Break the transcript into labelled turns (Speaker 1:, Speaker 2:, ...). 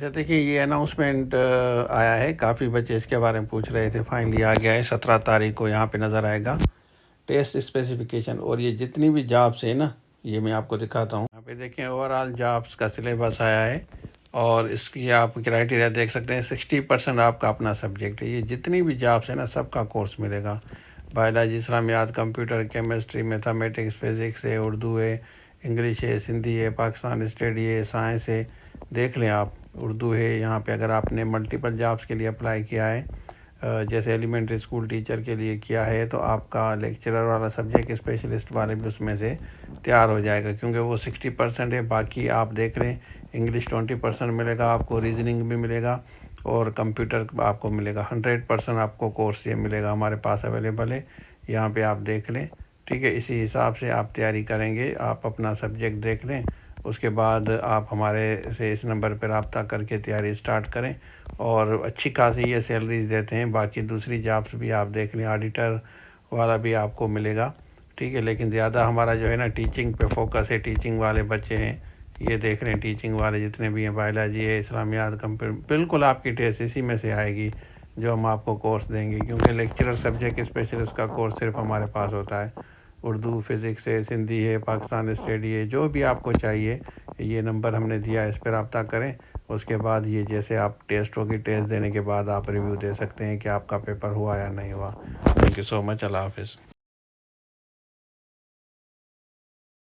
Speaker 1: اچھا دیکھیے یہ اناؤنسمنٹ آیا ہے، کافی بچے اس کے بارے میں پوچھ رہے تھے، فائنلی آ گیا ہے 17 تاریخ کو یہاں پہ نظر آئے گا ٹیسٹ اسپیسیفکیشن، اور یہ جتنی بھی جابس ہیں نا یہ میں آپ کو دکھاتا ہوں، یہاں پہ دیکھیں اوور آل جابس کا سلیبس آیا ہے، اور اس کی آپ کرائٹیریا دیکھ سکتے ہیں 60% آپ کا اپنا سبجیکٹ ہے، یہ جتنی بھی جابس ہیں نا سب کا کورس ملے گا، بایولوجی، اسلامیات، کمپیوٹر، کیمسٹری، میتھمیٹکس، فزکس ہے، اردو ہے، انگلش ہے، سندھی ہے، پاکستان اسٹڈی ہے، سائنس ہے، دیکھ لیں آپ، اردو ہے یہاں پہ، اگر آپ نے ملٹیپل جابس کے لیے اپلائی کیا ہے جیسے ایلیمنٹری اسکول ٹیچر کے لیے کیا ہے تو آپ کا لیکچرر والا سبجیکٹ اسپیشلسٹ والے بھی اس میں سے تیار ہو جائے گا، کیونکہ وہ 60% ہے، باقی آپ دیکھ رہے ہیں انگلش 20% ملے گا آپ کو، ریزننگ بھی ملے گا، اور کمپیوٹر آپ کو ملے گا 100% آپ کو کورس یہ ملے گا، ہمارے پاس اویلیبل ہے، یہاں پہ آپ دیکھ لیں، ٹھیک ہے، اسی حساب سے آپ تیاری کریں گے، آپ اپنا سبجیکٹ دیکھ لیں، اس کے بعد آپ ہمارے سے اس نمبر پہ رابطہ کر کے تیاری سٹارٹ کریں، اور اچھی خاصی یہ سیلریز دیتے ہیں، باقی دوسری جابس بھی آپ دیکھ لیں، آڈیٹر والا بھی آپ کو ملے گا، ٹھیک ہے، لیکن زیادہ ہمارا جو ہے نا ٹیچنگ پہ فوکس ہے، ٹیچنگ والے بچے ہیں، یہ دیکھ رہے ہیں ٹیچنگ والے جتنے بھی ہیں، بایولوجی ہے، اسلامیات، کمپیوٹر، بالکل آپ کی ٹیسٹ اسی میں سے آئے گی جو ہم آپ کو کورس دیں گے، کیونکہ لیکچرر سبجیکٹ اسپیشلسٹ کا کورس صرف ہمارے پاس ہوتا ہے، اردو، فزکس ہے، سندھی ہے، پاکستان اسٹڈی ہے، جو بھی آپ کو چاہیے یہ نمبر ہم نے دیا ہے، اس پہ رابطہ کریں، اس کے بعد یہ جیسے آپ ٹیسٹ ہوگی، ٹیسٹ دینے کے بعد آپ ریویو دے سکتے ہیں کہ آپ کا پیپر ہوا یا نہیں ہوا۔ تھینک یو سو مچ، اللہ حافظ۔